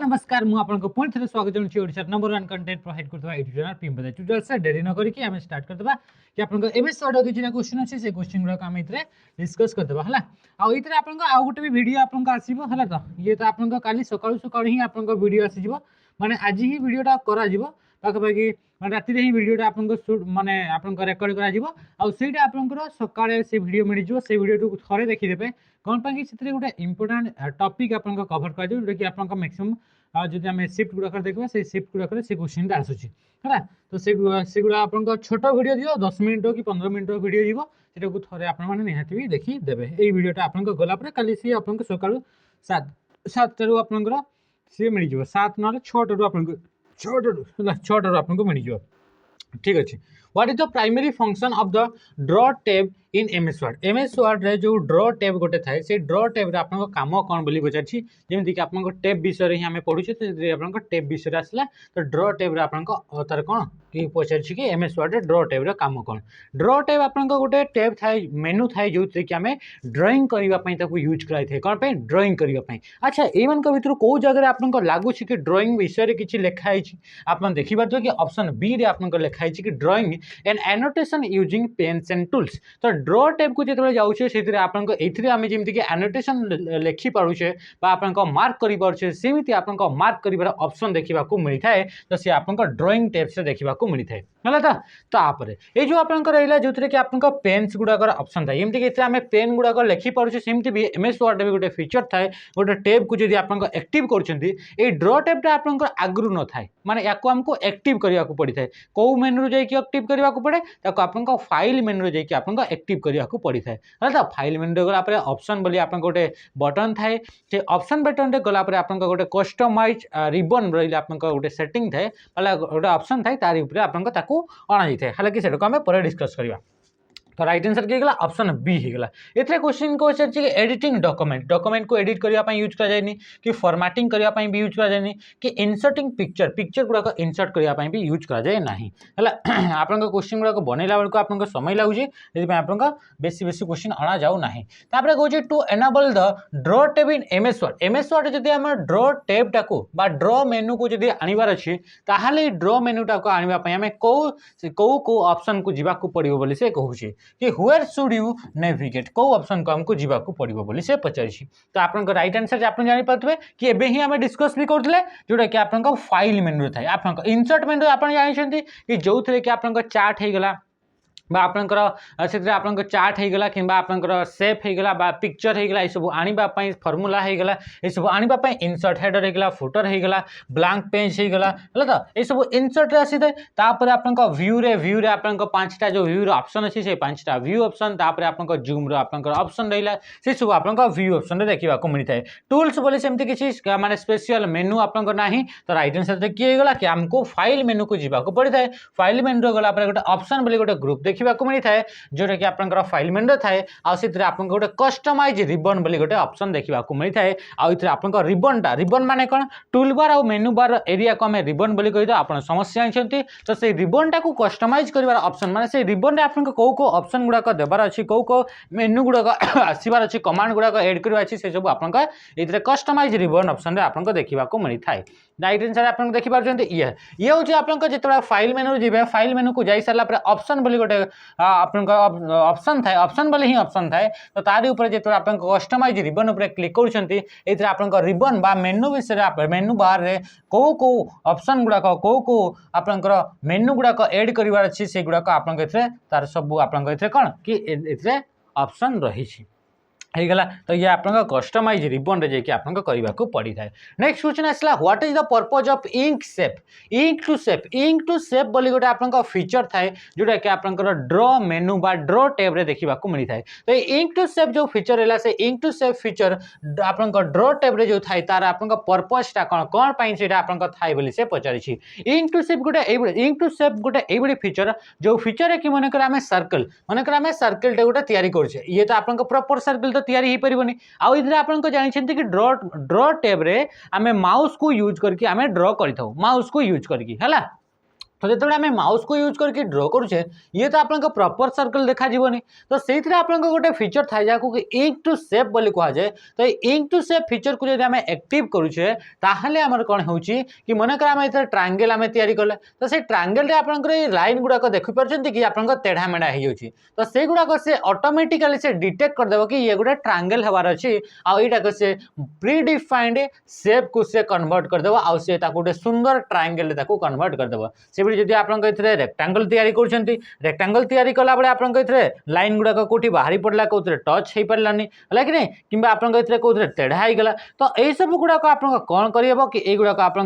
नमस्कार मु आपन को पुणी थे स्वागत जनाऊँ ओडिशा नंबर 1 कंटेंट प्रोवाइड करथबा यूट्यूब चैनल पिंपदा ट्यूटोरियल से डेरी न करिकि आमे स्टार्ट करदबा कि आपन को एमएस वर्ड के जिना क्वेश्चन अछि से क्वेश्चन गुरा को आमे इतरे डिस्कस करदबा हला आ इतरे आपन को आ गुटे भी वीडियो आपन को आसीबो हला त ये त आपन को काली सकाळु सकाळु ही आपन को वीडियो आसी जिवो माने आज ही वीडियोटा करा जिवो पाखपाखि राति ही वीडियोटा आपन को शूट माने आपन को रेकॉर्ड करा जिवो आ सेटा आपन को सकाळे से वीडियो मिलि जिवो से वीडियो टू थरे देखि देबे कोन पाकि सितरे गुटे इंपोर्टेंट टॉपिक आपन को कवर कर दियो कि आपन को मैक्सिमम जदि आम सिफ्ट गुड़ाक देखा से सिफ्ट गुड़ाक से क्वेश्चन आसूसी है तो से गुड़ा आप छोट वीडियो दियो 10 मिनट कि 15 मिनट वीडियो जीव से थे आपने निहाती भी देखीदेवे ये वीडियोटा आप गलापर काली सी आप सका 7 आपंकर सी मिल जाव 7 ना 6 आपको मिल जाव ठीक अच्छे what is the primary function of the draw tab in MS word रे जो ड्रॉ टैब गोटे थाए से ड्रॉ टैब रे आपन काम कौन बोली पचारछि जेमति कि आपन टैब विषय ही आमे पढुछे तो आपन टैब विषय आसला तो ड्रॉ टैब रे आपन तार कोन कि पचारछि कि MS word ray draw tab रे काम कोन ड्रॉ टैब आपन गोटे टैब थाए मेनू थाए जोथि कि आमे ड्राइंग करबा पई ताको यूज कराइ थाए कोन पे ड्राइंग करबा पई अच्छा एमन को भितर को जगह रे आपन लागु छि कि ड्राइंग विषय रे किछि लिखा है आपन देखि बात कि ऑप्शन बी रे आपन लिखा है कि drawing and annotation using pens and tools तो ड्रॉ टैब को जो जाऊे से आपको जमीक एनोटेशन लिखि पारे मार्क कर सेमती आप मार्क कर ऑप्शन देखा मिलता है तो सी आप ड्राइंग टैब से देखा मिलता है तापर ये जो आप रहा जो कि आप पेन्स गुड़ाकर ऑप्शन था एमती कि आम पेन गुड़ाक लिखि पारे सेमती भी एमएस वर्ड भी गोटे फीचर थाए गोटे टैब को जब आप एक्टिव कर ड्रॉ टैबटा आप आगु न था माने या आमको एक्टिव करने को पड़ता है कौ मेनू जाकि एक्टिव करने को पड़े आप फाइल मेनू जाकि आप एक्टिव करने को पड़ता है तो फाइल मेनू गलापर ऑप्शन बोली आप गोटे बटन थाए से ऑप्शन बटन गलापर आप गोटे कस्टमाइज रिबन रही आप गोटे सेटिंग थाए गोटे ऑप्शन थाए तार ऊपर आप अणा जाए हालांकि से पर डिस्कस करवा तो राइट आंसर किए गला ऑप्शन बी हो गला एथरे क्वेश्चन को पचार एडिटिंग डॉक्यूमेंट को एडिट करने यूज कर कि फॉर्मेटिंग करने भी यूज कर कि इंसर्टिंग पिक्चर गुड़ाक इंसर्ट करने भी यूज कराए ना आप क्वेश्चन गुड़ाक बनैला बेलू आप समय लगुच आप बेसी क्वेश्चन अणा जाऊ ना कहे to enable the draw tab in MS Word जब आम ड्रॉ टैबटा को ड्रॉ मेनू को जब आनबार अच्छे ताहले ड्रॉ मेनूटा को आने आम कौ ऑप्शन को जावाक पड़ो बोली से कहूँ कि हुएर शुड यू नेविगेट कौ ऑप्शन को हमको जावाक पड़ो बोली से पचारि तो आप राइट आंसर आप जानीपे कि एबे ही आम डिस्कस भी करते जोटा कि आप फाइल मेनू थाए आप इंसर्ट मेनू आप जानते कि जो थे कि आप चार्ट होगला आपंकर चार्ट होगला कि सेप होगला पिक्चर होगला ये सब आने फर्मूला होगला ये सब आने इंसर्ट हेडर होगला फुटर होगला ब्लांक पेज होगला है तो ये सब इंसर्ट आसी थाए तापर आप व्यू रे आप 5टा जो व्यू ऑप्शन अच्छी से 5टा व्यू ऑप्शन तापर आप जूम रो आप ऑप्शन रहा से सब आप व्यू ऑप्शन देखा मिलता है टूल्स बोले सेमती किसी माने स्पेशल मेनू आपंकर ना तो राइट आंसर किए गला कि आमको फाइल मेनू को जावाक पड़ता है फाइल मेनू गला गोटे ऑप्शन बोले गोटे ग्रुप देखा मिलता है जोटा कि आप फाइल मेनू थाए आप गोटे कस्टमाइज रिबन बोली गोटे ऑप्शन देखा मिलता है आप रिबन माने कौन टूल बार और मेनू बार एरिया को आम रिबन बोली कही आप समस्या जानते तो से रिबनटा को कस्टमाइज कर ऑप्शन माने से रिबन रे आपन को कौ ऑप्शन गुड़ाक देवार अच्छी कौ मेनू गुड़ाक आसबार अच्छी कमांड गुड़ाक एड करवा अच्छी से सब आप कस्टमाइज रिबन ऑप्शन रे आपन देखा मिलता है राइट आंसर आप देखि पारछन्ते ये होची आपन जिते फाइल मेनू जीवे फाइल मेनू को जाई सारा पर ऑप्शन बोली गोटे आपन ऑप्शन थाए ऑप्शन बोले ही ऑप्शन थाए तो तारी ऊपर जिते आप कस्टमाइज रिबन ऊपर क्लिक करूछन्ती एथरे आपन रिबन बा मेनू विषय मेनू बार रे कौ ऑप्शन गुड़ाक कौ आपन मेनू गुड़ाक एड करिवार अछि से गुड़ाक आपन एथरे तार सब आपन एथरे कोन कि एथरे ऑप्शन रही होगला तो ये आप कस्टमाइज रिबन रे जाकि आप करने को पड़ी था नेक्स्ट क्वेश्चन आसला what is the purpose of ink to shape बोली गोटे आप फीचर थाए जोटा कि आप ड्रॉ मेनू बा ड्रॉ टैब रे देखा मिलता है तो इंक टू सेप जो फीचर है से इंक टू सेप फीचर आप ड्रॉ टैब रे जो थाए तार आप पर्पजटा कौन पाई से आप थाए बोली से पचारि इंक टू सेप गोटे ये फीचर जो फीचर है कि मनकर आम सर्कल सर्कलटे गोटे तैयारी करछे ये तो आप प्रॉपर सर्कल तैयारी ही परिबनी आउ इधर आपन जानते कि ड्रॉ टैब रे आमे माउस को यूज करके आमे ड्रॉ करिथाउ माउस को यूज करके हला तो जो आम माउस को यूज करके ड्र करुचे ये तो आपको प्रॉपर सर्कल देखा जीवनी तो से आपको गोटे फीचर थाए जहाँ इंक टू शेप बोली कहुए तो इंक टू शेप फीचर को जब आम एक्टिव करुचे ताहले आमर कौन हो कि मनकर आम ये ट्रायंगल आम तैयारी कले तो से ट्रायंगल आपंकर लाइन गुड़ाक देखिपारे कि आप तेढ़ा मेढ़ा हो तो से गुड़ाक से ऑटोमेटिकली से डिटेक्ट करदेव कि ये गोटे ट्रायंगल हबार अच्छी आईटा से प्री डिफाइंड शेप को से कन्वर्ट करदेव आउ से गोटे सुंदर ट्रायंगल कन्वर्ट करदेव से जब आप रेक्टांगल तैयारी कर रेक्टांगल तैयारी कला बेले आप लाइन गुड़ाक कौटी बाहरी पड़ा कौन टच हो पारानी है कि नहीं कि आपंकर कौन तेढ़ा हो गला तो यही सब गुड़ाक आप कौन कर कि युड़ाक आप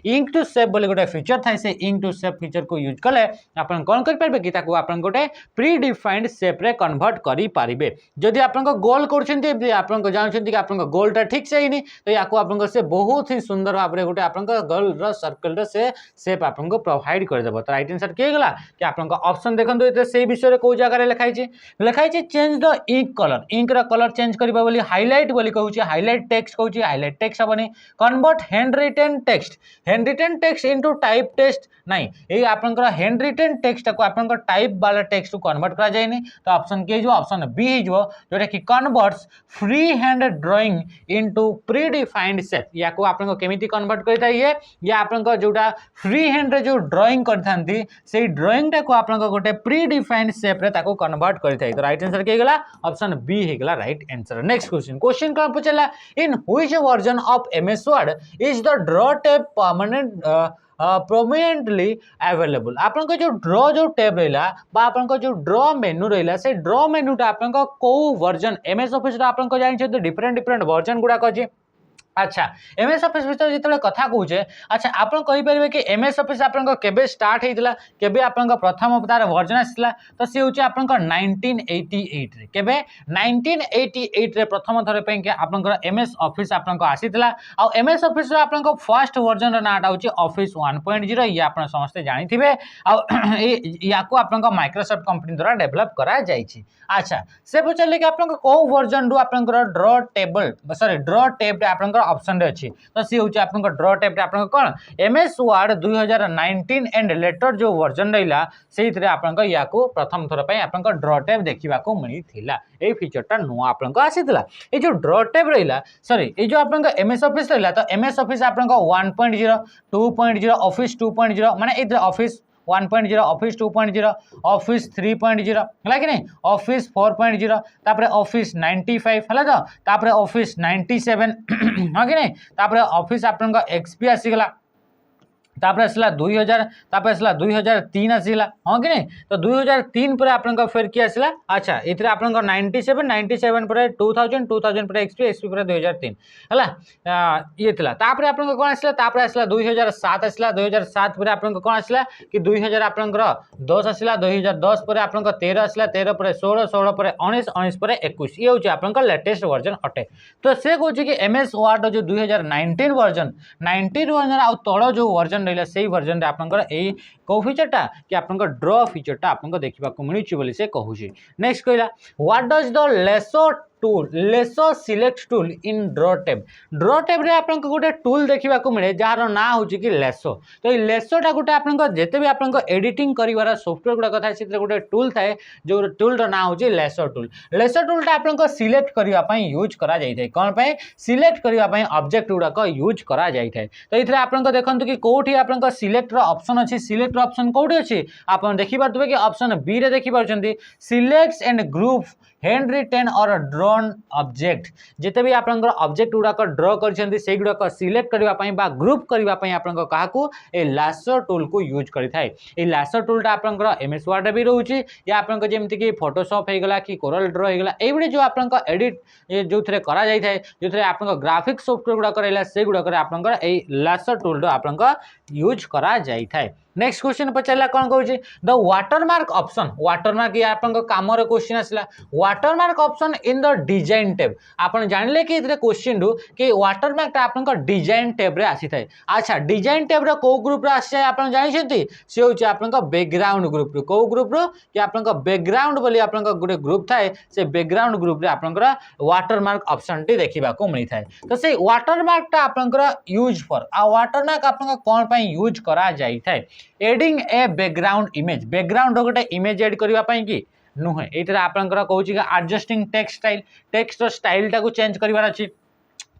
इंक टू शेप बोले गोटे फीचर थाए से इंक टू शेप फीचर को यूज कले आप कौन करेंगे कि आप गोटे प्री डिफाइंड शेप रे कन्वर्ट करेंगे जदि आप गोल कर जानते कि आप गोलटा ठीक से ही तो या से बहुत ही सुंदर भाव में गोटे आप गोल सर्कल से शेप आपको प्रोवाइड करदेव तो राइट आंसर किए गला कि आप ऑप्शन देखते से विषय में कौ जगह लिखाई change the ink colour ink colour change करवा बोली हाइलाइट बोली कहूँ हाइलाइट टेक्स्ट कहूँ हाइलाइट टेक्स्ट हेनी convert handwritten text into type text नहीं ये आपंकर हैंड रिटेन टेक्स्ट को आप टाइप वाला टेक्स्ट को कन्वर्ट करा जाए तो ऑप्शन के ऑप्शन बी हो जोटा कि converts free hand drawing into pre defined shape या आपको केमिति कन्वर्ट करता है ये आप जोटा फ्री हैंड रे जो ड्राइंग करथांती से ड्राइंगटा को आप गोटे प्री डिफाइंड शेप रे ताको कन्वर्ट करथाई तो राइट आंसर के गला ऑप्शन बी हे गला राइट आंसर नेक्स्ट क्वेश्चन कौन पूछला in which version of MS word is the draw tab permanent prominently available आपन जो ड्रॉ जो टैब रहा आपन जो ड्रॉ मेनू रहा से ड्रॉ मेनूटा आपन कौ वर्जन एमएस ऑफिस आपन जानते डिफरेंट डिफरेंट वर्जन गुड़ाक अच्छे अच्छा एमएस ऑफिस विषय जो कथा कहूचे अच्छा आप कहींपर कि एमएस ऑफिस आपन केबे स्टार्ट होता केबे आपन प्रथम तार वर्जन आसला तो सी हूँ आप 1988 रे केबे 1988 रे प्रथम थर पे आपन एमएस ऑफिस आपन आसीला आ एमएस ऑफिस आपन फर्स्ट वर्जन नाटा हूँ ऑफिस 1.0 ये आप समस्ते जानी या आपन माइक्रोसॉफ्ट कंपनी द्वारा डेवलप करा जायछि अच्छा से पचारे कि आप कौ वर्जन रु आप draw table sorry draw tab आप ऑप्शन रे अच्छी तो सी हूँ आप ड्रॉ टैब आप कौन एमएस वर्ड 2019 एंड लेटर जो वर्जन रहा से या प्रथम थर पर आप ड्रॉ टैब देखा मिलता ये फीचरटा नुआ आपको आसीला ये जो ड्रॉ टैब रहा सॉरी ये जो आप एमएस ऑफिस रहा तो एमएस ऑफिस आप 1.0 2.0 ऑफिस 2.0 माने इधर ऑफिस 1.0 ऑफिस 2.0 ऑफिस 3.0 है कि नहीं ऑफिस 4.0 तापरे ऑफिस 95 है तो तापरे ऑफिस 97 है कि नहीं तापरे ऑफिस आपन एक्सपी आसीगला तापर आसला 2000 तापर आसला 2003 आसला हाँ कि नहीं तो 2003 पर आपन फिर किए आसला अच्छा इतने आपन 97 पर 2000 पर एक्सपी पर 2003 है ये थिला तापर आपन कौन आसला तापर आसला 2007 आसला 2007 पर आपन कौन आसला कि 2000 आपन 10 आसला 2010 पर आपन 13 आसला 13 पर 16 16 पर 19 19 पर 21 ये होची आपन लेटेस्ट वर्जन अटे तो से कहूँ कि एमएस वर्ड जो 2019 वर्जन 19 वर्जन आ तल जो वर्जन रहा से वर्जन रे आपनकर ए कौ फीचरटा कि आपनकर ड्रॉ फीचरटा आपनको देखा मिलूची बोली से कहूची नेक्स्ट कहला what does the lasso tool lasso select tool in draw tab रे आपनको गोटे टूल देखा मिले जार ना हूँ कि लेसो तो ये लेसोटा गोटे आपनको जिते भी आपनको एडिटिंग करिवार सॉफ्टवेयर गुड़ाक थाए से गोटे टूल थाए जो टूल ना हूँ लेसो टूलटा आपनको सिलेक्ट करने यूज करा जाए कौन पे सिलेक्ट करने ऑब्जेक्ट गुड़ाक यूज करा जाए तो ये आपको देखते कि कौटी आपको सिलेक्टर ऑप्शन अच्छी सिलेक्टर ऑप्शन कौटी अच्छी आप देखिपे कि ऑप्शन बी रे देखिपारे select and group handwritten और ड्रॉन ऑब्जेक्ट जिते भी आप ऑब्जेक्ट गुड़ाक ड्रॉ कर गुड़ाक सिलेक्ट करने ग्रुप करने आपको ए लासो टूल को यूज करें ये लासो टूलटा आप एमएस वर्ड भी रोचे या आपको जमीक कि फोटोशॉप हो गला कि कोरल ड्रॉ हो गला ये जो आप एडिट जो थे करा जाए जो आप ग्राफिक सॉफ्टवेयर गुड़ाक रहा से गुड़ाक आप लासो टूल आप यूज करा जाए नेक्स्ट क्वेश्चन पचारा कौन कहूँ द वाटरमार्क ऑप्शन वाटरमार्क ये आप कम क्वेश्चन आसला watermark option in the design tab आप जानले कि क्वेश्चन रु कि वाटरमार्क आप डिजाइन टैब रे आसी थाए अच्छा डिजाइन टैब रे को ग्रुप रे आसी आप जानते सी हूँ आप बैकग्राउंड ग्रुप रू कौ ग्रुप रू कि आप बैकग्राउंड बोली आप गोटे ग्रुप थाए से बैकग्राउंड ग्रुप रे आप वाटरमार्क ऑप्शन टी देखा मिलता है तो से वाटरमार्कटा आप यूज फॉर आ वाटरमार्क आप कौन यूज करा जाए adding a background image background गोटे इमेज एड करने कि नुहे ये आपंकर कौच एडजस्टिंग टेक्स्ट स्टाइल टाक चेंज करार अच्छी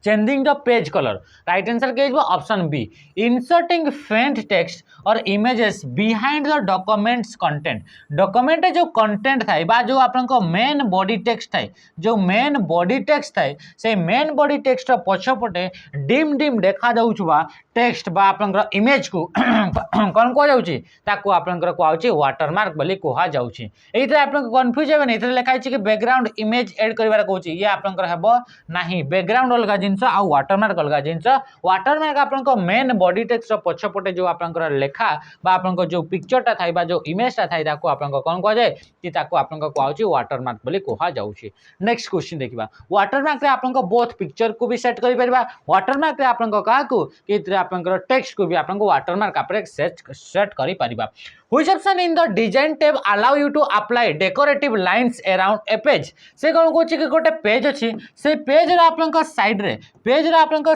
changing the page colour right answer के ऑप्शन बी इंसर्टिंग फेंट टेक्स्ट और images behind the documents content document जो कंटेंट थाए बा जो आपन मेन बॉडी टेक्स्ट थाए जो मेन बॉडी टेक्स्ट थाए से मेन बॉडी टेक्स्ट पछपटे डिम डिम देखा जाउछबा टेक्स्ट बा आपनकर इमेज को कौन कह जाउछि ताको आपनकर कहउछि वाटरमार्क बोली कहा जाउछि एइथे आपन कंफ्यूज हेबे नै एइथे लिखा छै कि बैकग्राउंड इमेज ऐड करिवार कहउछि ये आपनकर हेबो नाही बैकग्राउंड अलगा जिंस आ वाटरमार्क अलगा जिंस वाटरमार्क आपनकर मेन बॉडी टेक्स्ट पछपटे जो आपनकर लेखा बा आपनकर जो पिक्चरटा थाइ बा जो इमेजटा थाइ ताको आपनकर कोन कह जाय कि ताको आपनकर कहउछि वाटरमार्क बोली कहा जाउछि नेक्स्ट क्वेश्चन देखिबा वाटरमार्क रे आपनकर बोथ पिक्चर को भी सेट करि परबा वाटरमार्क रे आपनकर का को कि आपनकर टेक्स्ट को भी आपनको वाटरमार्क आपरे सेट करि परिबा Which option in the design tab allow you to apply decorative lines around a page से कौन कहूँ कि गोटे पेज अच्छी से पेज आपंक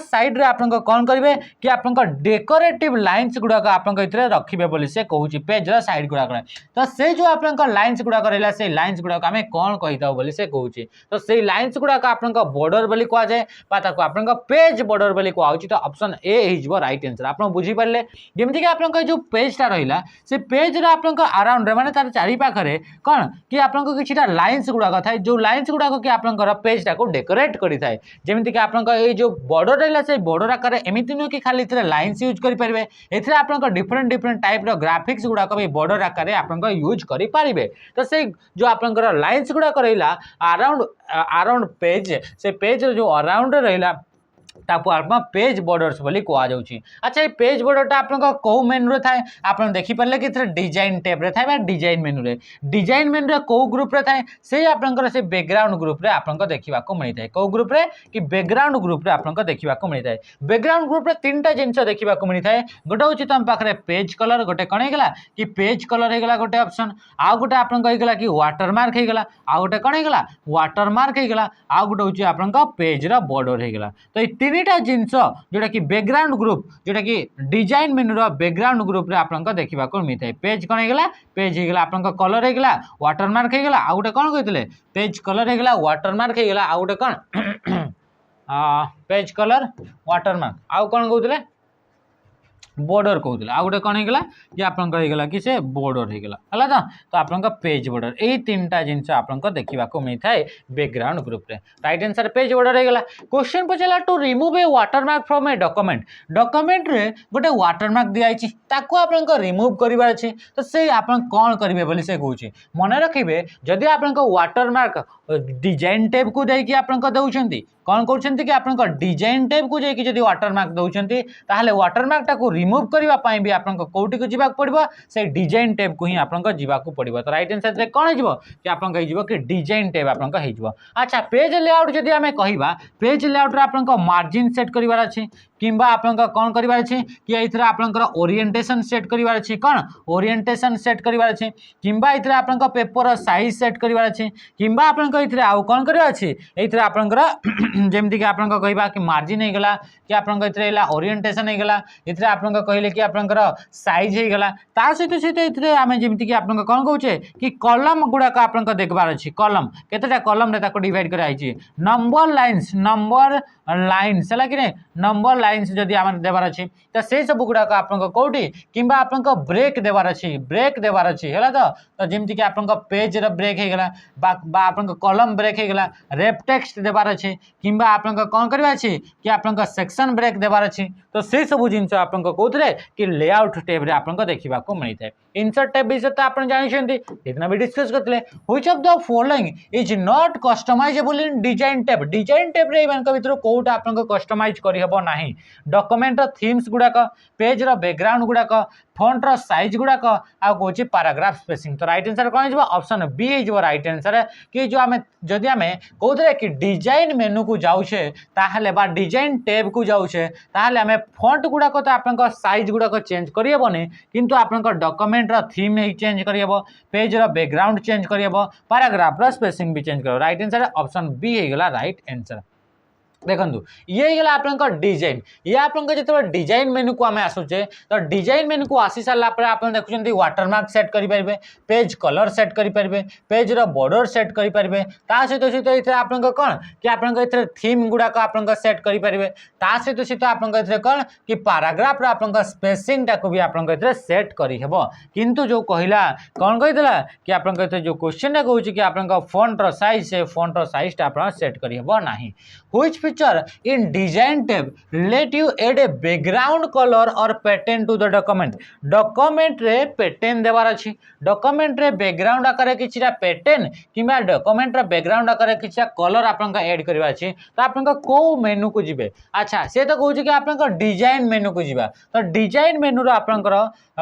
साइड रे आपंक कौन करेंगे कि आपंक डेकोरेटिव लाइन्स गुड़ाक आपंक रखिए बोली से कहूँ पेज साइड गुड़ाक तो से जो आपंक लाइन्स गुड़ाक रहा से लाइन्स गुड़ाक आम कौन कहीता बोली से कहूँ तो से लाइन्स गुड़ाक आपंक बॉर्डर बोली कहुए आपंक पेज बॉर्डर बोली कहुँ तो ऑप्शन ए हो राइट आंसर आप बुझीपारे जमीक आप जो पेजटा रहा से पेज आपंक अराउंड माने तार चारि पाखरे कौन कि आपंक किछिटा लाइन्स गुड़ाक थाए जो लाइन्स गुड़ाक कि आपंकर पेजटा को डेकोरेट करि थाए जेमिति कि आपंक ए जो बॉर्डर रहला से बॉर्डर आकार एमिति नुह कि खाली इतरे लाइन्स यूज करि परिबे एथरे आपंक डिफरेंट डिफरेंट टाइप रो ग्राफिक्स गुड़ाक भी बॉर्डर आकार आपंक यूज करि परिबे तो से जो आपंकर लाइन्स गुड़ाक रहिला अराउंड पेज से पेज जो अराउंड रहिला ताको आप पेज बॉर्डर्स बोली कह जाउछि अच्छा ये पेज बॉर्डरटा आपन को मेनू रे थाए आपन देखि परले कि डिजाइन टैब रे थाए बा डिजाइन मेनू रे को ग्रुप रे थाए से आपन से बैकग्राउंड ग्रुप रे आपन देखिबा को मिलि थाए को ग्रुप रे कि बैकग्राउंड ग्रुप रे आपन देखिबा को मिलि थाए बैकग्राउंड ग्रुप रे तीनटा जिंस देखिबा को मिलि थाए गोटे होछि तम पाखरे पेज कलर गोटे कोन हेगला कि पेज कलर हेगला गोटे ऑप्शन आ गोटे आपन हेगला कि वाटरमार्क हेगला आ गोटे कोन हेगला वाटरमार्क हेगला आ गोटे होछि आपन पेज रा बॉर्डर हेगला तो तीनटा जिनस जोटा कि बैकग्राउंड ग्रुप जोटा कि डिजाइन मेनू रो बैकग्राउंड ग्रुप रे आपन देखिबा को मिलता पेज कोन हेगला पेज हेगला आपन कलर हेगला वाटरमार्क हेगला आ गोटे कोन कहितले पेज कलर हेगला वाटरमार्क हेगला आ गोटे कोन पेज कलर वाटरमार्क आ कोन कहउतले बॉर्डर कहते आ गोटे कौन होगा कि आपला कि से बॉर्डर होगा है तो आपन पेज बॉर्डर यही तीन टा जिनस आप देखा मिलता है बैकग्राउंड ग्रुप रे राइट आंसर पेज बॉर्डर होगा क्वेश्चन पचारा to remove a watermark from a document रे गोटे वाटरमार्क दिखाई ताको आप रिमूव करार अच्छे तो से आप कौन करेंगे बोली से कहूँ मन रखिए जदि आप वाटरमार्क डिजाइन टैब को देखिए आप दौरान कौन कर कि आप डिजाइन टैब को जाकि जब वाटरमार्क दौरान ताहले वाटरमार्क टाको रिमूव करने भी आपको कौटी को जावाक पड़ो से डिजाइन टैब को ही आपको जावाक पड़ो तो राइट आंसर कौन हो कि आप कि डिजाइन टैब आप अच्छा पेज लेआउट जदि आम कह पेज लेआउट आपको मार्जिन सेट करार अच्छे किंबा आपन कौन करार अच्छे कि ये आपंकर ओरिएंटेशन सेट करार अच्छे कौन ओरिएंटेशन सेट करार अच्छे किंबा ये आपन पेपर साइज सेट करार अच्छे किंबा आपन ये आउ कौन करार अच्छे ये आपंकर जमीक आप कह कि मार्जिन होगा कि आप ओरिएंटेशन होगा ये आप कहले कि आपंकर साइज होगा ता सहित सहित आम जमीक आप कौन कहे कि कलम गुड़ाक आप देखबार अच्छी कलम केतेटा कलम रे ताको डिवाइड कराई नंबर लाइन्स है कि नंबर लाइन्स जदि आम देवार अच्छी तो से सब गुड़ाक आप कौटी कि आप ब्रेक देवार अच्छी है तो जमीक आप पेज ब्रेक होगा आप कलम ब्रेक होगा रेप टेक्स्ट देवार अच्छे कि आप कौन करवा अच्छी कि आप सेक्शन ब्रेक देवार अच्छी तो से सब जिनस आप कहते कि लेआउट टैब रे आप देखा मिलता है इंसर्ट टैब विषय तो आप जानते भी डिस्कस करते which of the following is not customizable in design tab रे भर कौटा आप कस्टमाइज करहब ना डॉक्यूमेंट थीम्स गुड़ाक पेज बैकग्राउंड गुड़ाक फॉन्ट साइज गुड़ाक आ कौन पैराग्राफ स्पेसिंग तो राइट आंसर कौन हो ऑप्शन बी हो राइट आंसर कि जो आम जदि आम कहते कि डिजाइन मेनू को जाऊे ताहले बा डिजाइन टैब को जाऊे ताहले आम फॉन्ट गुड़ाक तो आप साइज गुड़ाक चेंज करहबनी किंतु आप डॉक्यूमेंट थीम चेंज करहब पेज बैकग्राउंड चेंज करहब पैराग्राफ स्पेसिंग भी चेंज कर राइट आंसर ऑप्शन बी होगा राइट आंसर देखो ये गला आपन डिजाइन ये आपन जो डिजाइन मेनू को आम आसुचे तो डिजाइन मेनू को आसी सारा आप देखुं वाटरमार्क सेट करेंगे पेज कलर सेट करेंगे पेज बॉर्डर सेट करेंगे सहित सहित ये आप कौन कि आप थीम गुड़ाक आप सेट करेंगे सहित सहित आप कौन कि पाराग्राफ आप स्पेसिंग टाक भी आप सेट करहब किंतु जो कहला कौन कही कि आप जो क्वेश्चन टा कहूँ कि आप फॉन्ट साइज से फॉन्ट साइज आप सेट करहब ना Which feature in design tab let you add a background color or pattern to the document? Document रे pattern देवार अछि document रे background आकार किछिरा pattern किबा document रा background आकार किछिरा color आपनका ऐड करबा अछि तो आपनका को मेनू को जिबे अच्छा से तो कहू कि आपनका डिजाइन मेनू को जिबा तो डिजाइन मेनू रो आपनकर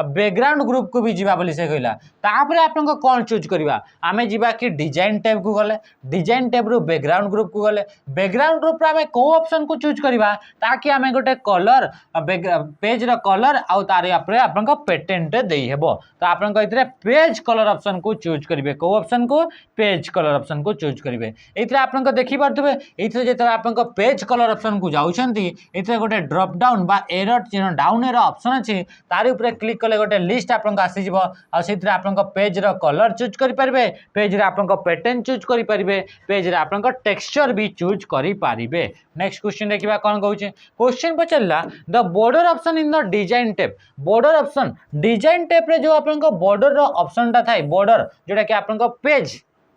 बैकग्राउंड ग्रुप को भी जिबा बोली से कहला तापरे आपनका कोन चूज करबा आमे जिबा कि डिजाइन टैब को गले डिजाइन टैब रो बैकग्राउंड ग्रुप को गले बैकग्राउंड ग्रुप रे आमे को ऑप्शन को चूज करबा ताकि आमे गोटे कलर पेज रो कलर आ तारे आपरे आपनका पेटेंट देई हेबो तो आपनका इतरे पेज कलर ऑप्शन को चूज करिवे को ऑप्शन को पेज कलर ऑप्शन को चूज करिवे इतरे आपनका देखि पारथबे इतरे जेतरा आपनका पेज कलर ऑप्शन को जाउछंती इतरे गोटे ड्रॉप डाउन बा एरो चिन्ह डाउन एरो ऑप्शन अछि तारि ऊपर क्लिक कले गोटे लिस्ट आपनका आसी जिवो आ सेतरे आपनका पेज रो कलर चूज करि पारबे पेज रे आपनका पैटर्न चूज करि पारबे पेज रे आपनका टेक्सचर भी चूज करि पारिबे नेक्स्ट क्वेश्चन देखिबा कोन कहूचे क्वेश्चन पचला the border option in the design tab border option design tab रे जो आपनका बॉर्डर रो ऑप्शन ता थाई बॉर्डर जोटा कि आपनका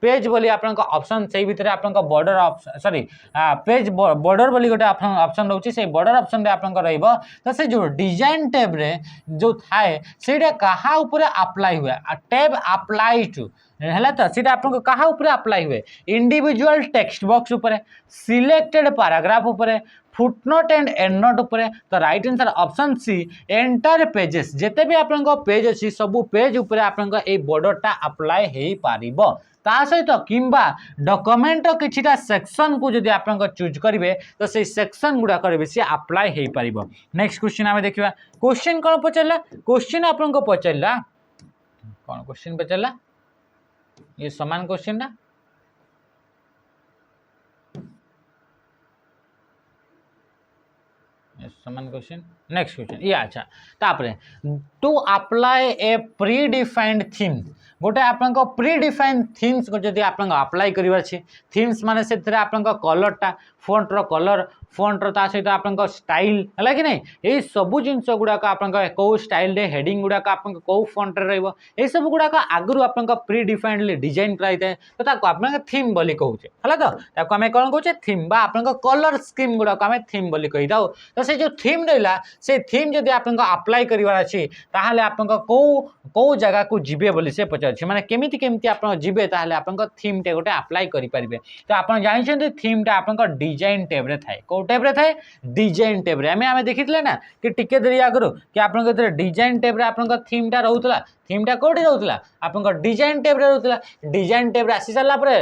पेज बोली आपनका ऑप्शन से भीतर आपनका बॉर्डर सॉरी पेज बॉर्डर बोली गोटे ऑप्शन रहउची से बॉर्डर ऑप्शन रे आपनका रहइबो तो से जो डिजाइन टैब रे जो थाए सेटा कहा ऊपर अप्लाई हुए टैब अप्लाई टू है तो सीटा आपको कहा ऊपर अप्लाई हुए इंडिविजुअल टेक्स्ट बॉक्स ऊपर सिलेक्टेड पैराग्राफ ऊपर फुटनोट एंड एंडनोट ऊपर तो right answer option C entire pages जेते भी आपन पेज अच्छी सब पेज ऊपर आपन ए बॉर्डरटा अप्लाई हो पारिबो ता सहित किंबा डॉक्यूमेंट किछिटा सेक्शन को जदि आपन चूज करेंगे तो से सेक्शन गुड़ा करेंगे सी अप्लाई हो पारिबो नेक्स्ट क्वेश्चन आमे देखिबा क्वेश्चन कोन पचला क्वेश्चन आपन को पचला कोन क्वेश्चन पचला ये समान क्वेश्चन ना समान क्वेश्चन नेक्स्ट क्वेश्चन ये अच्छा तापरे to apply a predefined theme गोटे आपन प्री डिफाइंड थीम्स को जदि आपन अप्लाई करिवार छी थीम्स माने से आपन कलरटा फॉन्ट रो कलर फॉन्ट रो ता सहित आपन स्टाइल है कि नहीं ये सब जिनस गुड़ाक आपन को स्टाइल रे हेडिंग गुड़ाक आपन को फॉन्ट रे रहइबो ए सब गुड़ाक आगु आपन प्री डिफाइंडली डिजाइन कराई थाए तो ताको आपन थीम बोली कहूचे हला तो ताको हमें कोन कहूचे थीम बा आपन कलर स्कीम गुड़ाक हमें थीम बोली कहि दाओ तो से जो थीम रहला से थीम जदि आपन अप्लाई करिवार अछि ताहाले आपन को जगह को जिबे बोली से पचार छी माने केमिति केमिति आपन जिबे ताहाले आपन थीम टे गोटे अप्लाई करि परिबे तो आपन जानि छथि थीम टा आपन डिजाइन टैब रे थाए को टैब रे थाए डिजाइन टैब रे हमें देखितले ना कि टिके देरी आगरो कि आपन डिजाइन टैब रे आपन थीम टा रहउतला थीम टा कोठी रहउतला आपन डिजाइन टैब रे रहउतला डिजाइन टैब रे आसी साला परे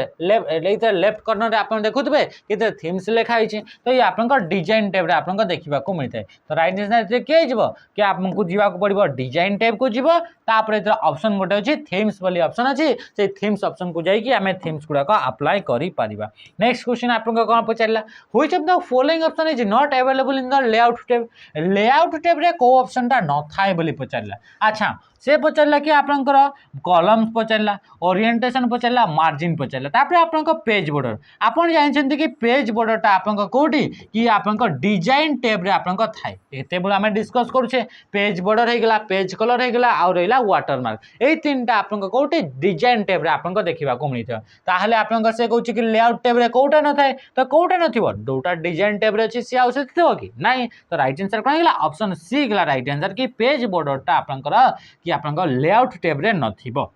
लेफ्ट कॉर्नर रे आपन देखुतबे कि थीम्स लिखा हिचे तो ये आपन डिजाइन टैब रे आपन देखिबा को मिलता है तो राइट आंसर के जिवो कि आपको जीवा को पड़िबो डिजाइन टैब को जीवो तापरे इधर ऑप्शन गोटे अछि थीम्स वाली ऑप्शन अछि से थीम्स ऑप्शन को जाई कि हमें थीम्स गुडा को अप्लाई करि पारिबा नेक्स्ट क्वेश्चन आपन कोन पचारला which of the following option is not available in the layout tab रे को ऑप्शन टा न थाए बोली पचारला अच्छा से पचारला कि आपनकर कॉलम्स पचारला ओरिएंटेशन पचारला मार्जिन पचारला तापरे आपनकर पेज बॉर्डर आपन जानि कि पेज बॉर्डरटा आपनकर कोठी कि आपनकर डिजाइन टैब रे आपनकर थाए एते बेला हमें डिस्कस करूछे पेज बॉर्डर हे गेला पेज कलर हे गेला और रहिला वाटरमार्क ए तीनटा आपनकर कोठी डिजाइन टैब रे आपनकर देखिबा को मिलिथो ताहाले आपनकर से कहूछि कि लेआउट टैब रे कोटा न थाए तो कोटा नथिबो दोटा डिजाइन टैब रे अछि से आवश्यक थिबो कि नाही तो राइट आंसर कोन गेला ऑप्शन सी गेला राइट आंसर कि पेज बॉर्डरटा आपनकर कि आपनकर लेआउट टैब रे नथिबो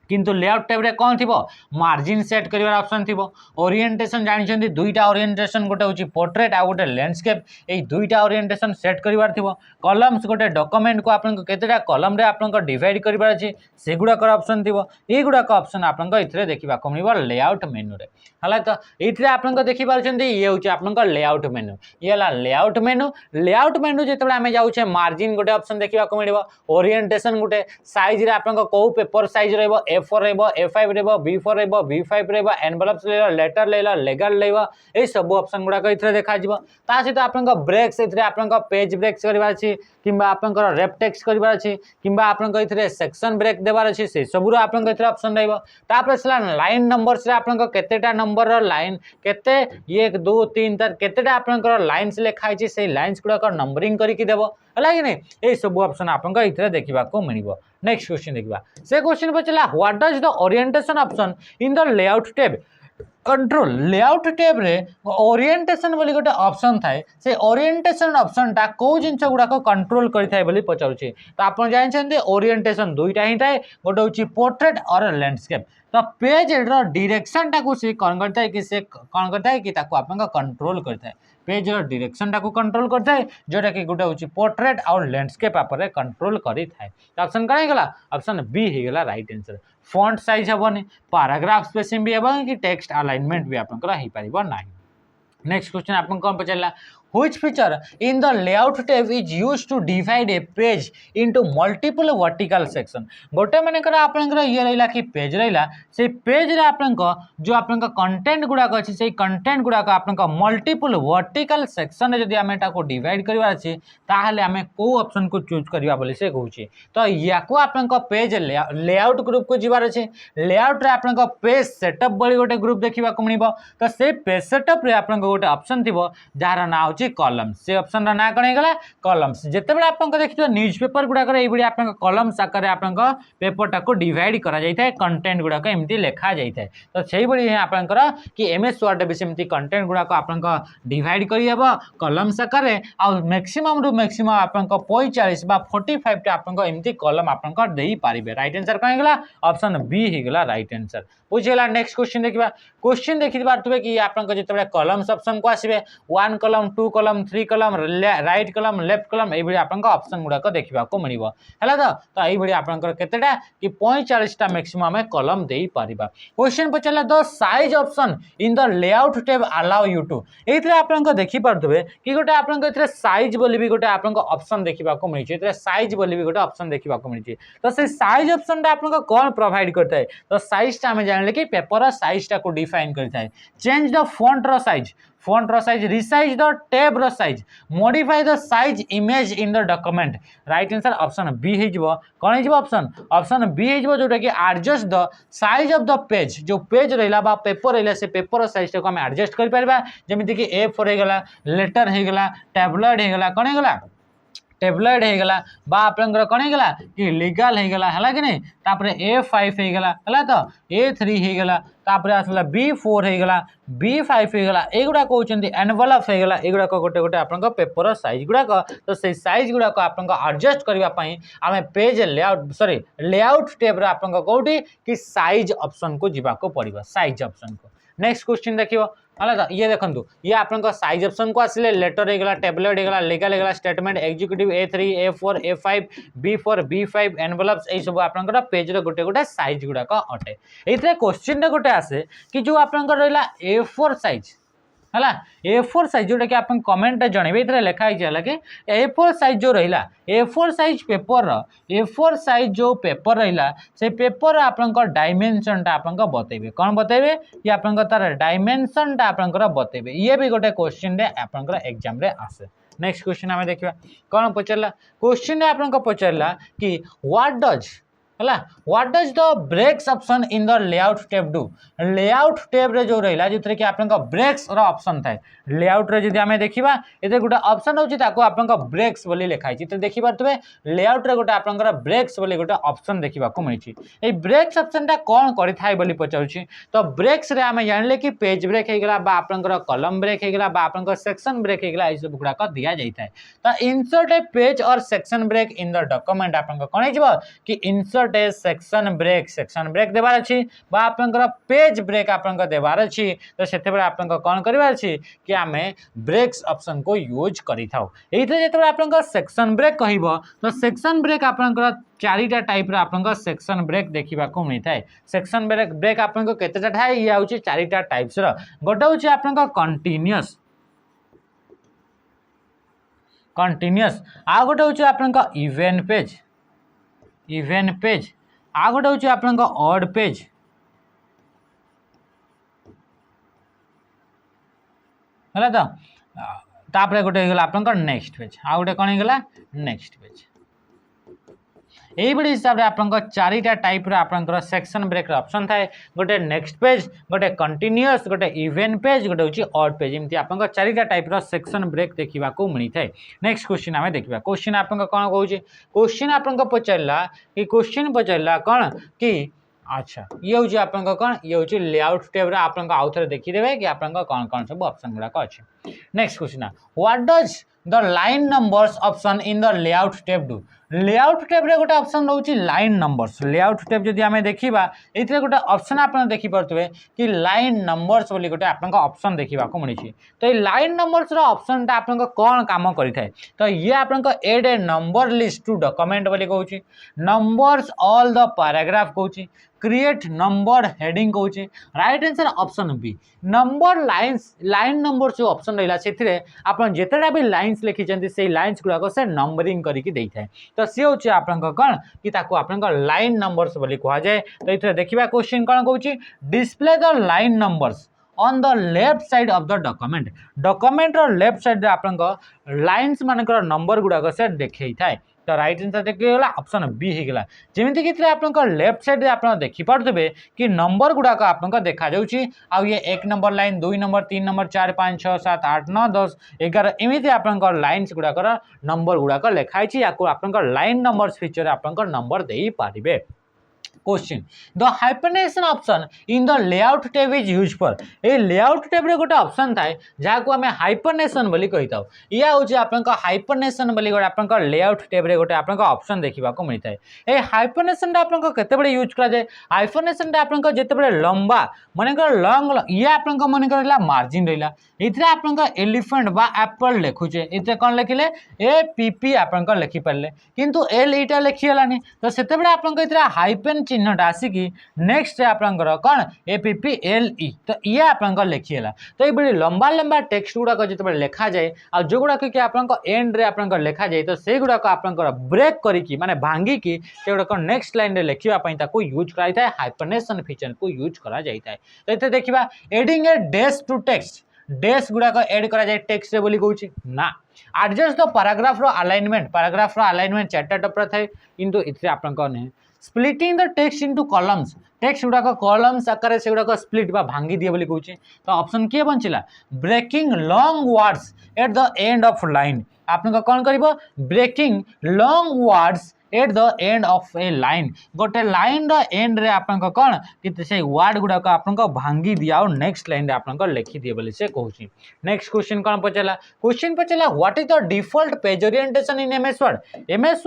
किंतु लेआउट टैब रे कौन थी मार्जिन सेट करिवार ऑप्शन थी ओरिएंटेशन जानी दुईटा ओरिएंटेशन गोटे होची पोर्ट्रेट आ गोटे लैंडस्केप ए दुईटा ओरिएंटेशन सेट करिवार थी कॉलम्स गोटे डॉक्यूमेंट को आपन केतेटा कॉलम रे आपन डिवाइड करिवार अछि सेगुडा कर ऑप्शन थी ए गुडा का ऑप्शन आपन इथरे देखिबा को मिलबो लेआउट मेनू रे हला तो इथरे आपन देखि पारछन्ती ये होची आपन लेआउट मेनू ये हला लेआउट मेनू जेतबे हमें जाउछे मार्जिन गोटे ऑप्शन देखिबा को मिलबो ओरिएंटेशन गोटे साइज रे आपन को पेपर साइज रहबो A4 रहबो A5 रहबो B4 रहबो B5 रहबो एनवेलप्स लेला लेटर लेला लेगल लेबो ए सब ऑप्शन गुडा इथरे देखा जिवो ता सहित आपन ब्रेक्स इथरे आपन पेज ब्रेक्स करबा अछि किबा आपन रेप टेक्स्ट करबा अछि किबा आपन इथरे सेक्शन ब्रेक देबार अछि से सबुरो आपन इथरे ऑप्शन रहबो तापर सला लाइन नंबर्स रे आपन केतेटा नंबर रो लाइन केते 1 2 3 4 केतेटा आपन लाइन्स लिखा अछि से लाइन्स गुडा नंबरिंग करि कि देबो हला कि नै ए सब ऑप्शन आपन इथरे देखिबा को मिलिबो नेक्स्ट क्वेश्चन देखिबा से क्वेश्चन पचला what does the orientation option in the layout tab control layout tab रे ओरिएंटेशन बोली गोटे ऑप्शन थाए से ओरिएंटेशन ऑप्शन टा को जिंस गुडा को कंट्रोल करि थाए बोली पचाउछि तो आपन जानि छथि ओरिएंटेशन दुईटा ही थाए गोटे होछि पोर्ट्रेट और लैंडस्केप तो पेज रो डायरेक्शन टा को से कोन करता है कि से कोन करता है कि ताको आपन कंट्रोल करता है पेज रो डायरेक्शन टा को कंट्रोल करता है जोटा कि गोटे होछि पोर्ट्रेट और लैंडस्केप आपरे कंट्रोल करि थाए तो ऑप्शन करै गेला ऑप्शन बी हे गेला राइट आंसर फॉन्ट साइज हेबनी पैराग्राफ स्पेसिंग भी हेबनी कि टेक्स्ट अलाइनमेंट भी आपन करा हे परिबो नाही नेक्स्ट क्वेश्चन आपन कोन पचला which feature in the layout tab is used to divide a page into multiple vertical section गोटे माने करा आपन ये रहला कि पेज रहला से पेज रे आपन जो आपन कंटेंट गुडा को अछि से कंटेंट गुडा को आपन मल्टीपल वर्टिकल सेक्शन रे जदी हमें ताको डिवाइड करबा अछि ताहले हमें को ऑप्शन को चूज करबा बोली से कहूची तो याको आपन पेज लेआउट ग्रुप को जीवार अछि लेआउट रे आपन पेज सेटअप बोली गोटे ग्रुप देखिबा को मिलिबो तो से पेज सेटअप रे आपन गोटे ऑप्शन थिबो जार ना कॉलम्स से ऑप्शन ना कण गला कॉलम्स जेते बेला आपन देखियो न्यूज़पेपर गुडा करे एबडी आपन कॉलम्स आकार आपन पेपर टा को डिवाइड करा जाय थाए कंटेंट गुडा को एमती लिखा जाय थाए तो सेही बडी आपन कि एमएस वर्ड भी सेमती कंटेंट गुडा को आपन डिवाइड करि हेबो कॉलम्स आकार आ मैक्सिमम रु मैक्सिमम आपन 45 बा 45 टा आपन एमती कॉलम आपन देई पारिबे राइट आंसर कण गला ऑप्शन बी हे गला राइट आंसर बुझेला नेक्स्ट क्वेश्चन देखिबा क्वेश्चन देखि पारतबे कि आपन जेते बेला कॉलम्स ऑप्शन को आसीबे 1 column 2 column 3 column right column left column एबडी आपन ऑप्शन गुडा को देखिबा को मिलिबो हला तो एबडी आपन केतेटा कि 45 टा मैक्सिमम में कॉलम देई पारिबा क्वेश्चन पचला the size option in the layout tab allow you to एथरे आपन देखि पारतबे कि गोटे आपन एथरे साइज बोली भी गोटे आपन ऑप्शन देखिबा को मिलछि एथरे साइज बोली भी गोटे ऑप्शन देखिबा को मिलछि तो से साइज ऑप्शन टा आपन कोन प्रोवाइड करता है तो साइज टा हमें जानले कि पेपर साइज टा को डिफाइन करता है चेंज द फॉन्ट रो साइज resize the tab रो size modify the size image in the document right answer option B हे जिवो कोन हे जिवो ऑप्शन बी हे जिवो जोटा कि adjust the size of the page जो पेज रहला बा पेपर रहला से पेपर साइज को हम एडजस्ट कर परबा जेमिति कि A4 हे गेला लेटर हे गेला टैबलेट हे गेला कोन हे गेला टेबलेट हे गला बा आपनकर कोन हे गला कि लीगल हे गला हला कि नै तापरे A5 हे गला हला तो A3 हे गला तापरे आसला B4 हे गला B5 हे गला एगुडा कहउचंदी एनवेलप हे गला एगुडा को गोटे गोटे आपनकर पेपर साइज गुडा को तो से साइज गुडा को आपनकर एडजस्ट करबा पई हमें पेज लेआउट टैब रे आपनकर कोठी कि साइज ऑप्शन को जिबा को पड़िबो साइज ऑप्शन को नेक्स्ट क्वेश्चन देखियो हला ये देखंतु ये आपन साइज ऑप्शन को आसिले लेटर हे गला टेबलेट हे गला लीगल हे गला statement executive A3 A4 A5 B4 B5 envelopes ए सब आपन पेज रे गोटे गोटे साइज गुडा का अटे एथरे क्वेश्चन रे गोटे आसे कि जो आपन रहला A4 साइज हला A4 साइज जोटा कि आपन कमेंट जणेबे इथरे लिखा hi जाला कि A4 साइज जो रहिला A4 size paper A4 size जो पेपर रहिला से पेपर आपन डायमेंशन ता आपन बतेबे कोन बतेबे कि आपन तार डायमेंशन ता आपन बतेबे ये भी गोटे क्वेश्चन रे आपन एग्जाम रे आसे नेक्स्ट क्वेश्चन हमें देखिबा कोन पचरला क्वेश्चन रे आपन पचरला कि what does the breaks option in the layout tab do layout tab रे जो रहिला जतरे कि आपन ब्रेक्स रो ऑप्शन थाए लेआउट रे जदी हमें देखिबा एते गोटे ऑप्शन होची ताको आपन ब्रेक्स बोली लिखाई छी तो देखि पारतबे लेआउट रे गोटे आपन ब्रेक्स बोली गोटे ऑप्शन देखिबा को मिलची ए ब्रेक्स ऑप्शन ता कोन करि थाए बोली पचाउची तो ब्रेक्स रे हमें जानले कि पेज ब्रेक हे गेला बा आपन कॉलम ब्रेक हे गेला बा आपन सेक्शन ब्रेक हे गेला ई सब गुडा का दिया जाई थाए तो insert a page or section break in the document आपन कोन हे जबो कि इंसर्ट सेक्शन ब्रेक देबार अछि बा आपनकर पेज ब्रेक आपनकर देबार अछि तो सेते बेला आपनकर कोन करबार अछि कि हमें ब्रेक्स ऑप्शन को यूज करि थाउ एते जेते बेला आपनकर सेक्शन ब्रेक कहिबो तो सेक्शन ब्रेक आपनकर चारिटा टाइप रा आपनकर सेक्शन ब्रेक देखिबा को मिलि थाए सेक्शन ब्रेक आपनकर केतेटा थाए या होछि चारिटा टाइप्स रा गोटे होछि आपनकर कंटीन्यूअस आ गोटे होछि आपनकर इवेंट पेज आ गोटे हूँ आपन ऑड पेज है तो तापर गोटे आपन नेक्स्ट पेज आ गोटे कौन होगा नेक्स्ट पेज यही हिसाब से आपन चारिटा टाइप आपंकर सेक्शन ब्रेक ऑप्शन थाए गोटे नेक्स्ट पेज गोटे कंटिन्यूअस गोटे इवेंट पेज गोटे हूँ ऑड पेज एमती आप चारिटा टाइप सेक्शन ब्रेक देखा मिलता है। नेक्स्ट क्वेश्चन आम देखा क्वेश्चन आप कौन कहे क्वेश्चन आप पचारा कि क्वेश्चन पचारा कौन कि अच्छा ये हूँ आप कौन ये हूँ लेआउट टैब आप आउ थे देखीदे कि आप कौन कौन सब ऑप्शन गुड़ाक अच्छे। Next question what does the line numbers option in the layout tab do layout tab रे गोटे ऑप्शन रोचे लाइन नंबर्स लेआउट टैब जदि आम देखा ये गोटे ऑप्शन आप देखिपे कि लाइन नंबर्स बोली गोटे आप ऑप्शन देखा मिली तो ये लाइन नंबर्स ऑप्शन आप कौन काम करें तो ये आप add a number list to document बोली कहूँ नंबर्स ऑल द पैराग्राफ कहूँ क्रिएट नंबर हेडिंग कहूँ right answer option B number lines line number जो ऑप्शन रहा से आप जितेटा भी लाइन्स लिखिं से लाइन्स गुड़ाक से नंबरिंग करके देता है तो सी हूँ आप कौन कि आप लाइन नंबर्स बोली कहुए तो ये देखा क्वेश्चन कौन कहूँ display the line numbers on the left side of the document left side आप लाइन्स मानकर नंबर गुड़ाक से देखी थाए तो राइट आंसर देखिएगा ऑप्शन बी होगा जमीक कि आप लेफ्ट साइड आप देखिपे कि नंबर गुड़ाक आप देखा आउ ये 1 नंबर लाइन 2 नंबर 3 नंबर 4 5 6 7 8 9 10 11 एमती आप लाइन्स गुड़ाकर नंबर गुड़ाक लिखाई आप लाइन नंबर्स फीचर आप नंबर दे पारे। Question the hyphenation option in the layout tab is use for a layout tab रे गोटे ऑप्शन थाए जहाँ को आम हाइपरनेशन बोली कही था या हूँ आप हाइपरनेशन बोली गोटे आप लेआउट टैब रे गोटे आप ऑप्शन देखा मिलता है ए हाइपरनेशन आप केते यूज करा जाए हाइपरनेशन आप जिते लंबा मनकर लंग ये आप मनकर मार्जिन रहा ये आप एलिफेंट बा एप्पल लिखुचे ये कौन लिखिले ए पीपी आप लिखिपारे किंतु एल ईटा लिखीगलानी तो से आप हाइपेन चिन्हटा आसिकी नेक्स्ट आपंकर कौन APPLE तो ये आप लिखीगला तो ये लंबा लंबा टेक्स्ट गुड़ाक जो लिखा जाए आ जो गुड़ाक कि आप एंड रे आप लिखा जाए तो से गुड़ाक आप ब्रेक करी माने भांगिकी से गुड़ाक नेक्स्ट लाइन रे लिखापी यूज कराई हाइपरनेशन फीचर को यूज करा जाए तो ये देखा adding a dash to text dash गुड़ाक एड करा जाए टेक्स्ट रे बोली कहूँ ना एडजस्ट द पैराग्राफ रो अलाइनमेंट चार्टा टपरा थाए किंतु इथे आपन नहीं splitting the text into columns text गुड़ाक कॉलम्स आकार से गुड़ाक स्प्लिट बा भांगी दिए बोली कहूँ तो ऑप्शन किए बंचिला breaking long words at the end of line आप कौन कर breaking long words at the end of a line गोटे लाइन एंड रे आप कौन कि से वर्ड गुड़ाक आप भांगी दिया और नेक्स्ट लाइन रे आप लिखिदिए बोली से कहूँ। नेक्स्ट क्वेश्चन कौन पचारा क्वेश्चन पचारा what is the default page orientation in MS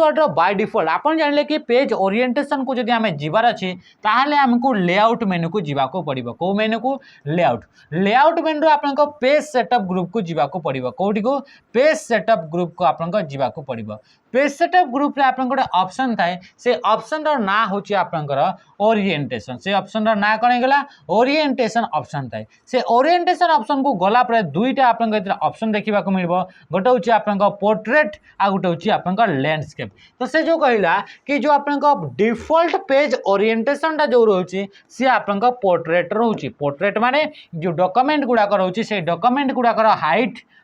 Word by default आप जानले कि पेज ओरिएंटेशन को जब आम जीवार अच्छी ताहले हमको लेआउट मेनू को जीवाको पड़िबो को मेनू को लेआउट मेनू आप पेज सेटअप ग्रुप को जीवाको पड़िबो कोठी को पेज सेटअप ग्रुप को आप जीवाको पड़िबो पेज सेटअप ग्रुप रे आप गोटे ऑप्शन थाए से ऑप्शन रो ना होची आपनकर ओरिएंटेशन से ऑप्शन रो ना कौन होगा ओरिएंटेशन ऑप्शन थाए से ओरिएंटेशन ऑप्शन को गला पर दुईटा आप ऑप्शन देखा मिलबो गोटे हूँ आप पोर्ट्रेट आ गोटे हूँ आप लैंडस्केप तो से जो कहला कि जो आप डिफॉल्ट पेज ओरिएंटेशन टा जो रोचे सी आप पोर्ट्रेट रोचे पोर्ट्रेट माने जो डॉक्यूमेंट गुड़ाक रोचे से डॉक्यूमेंट गुड़ाकर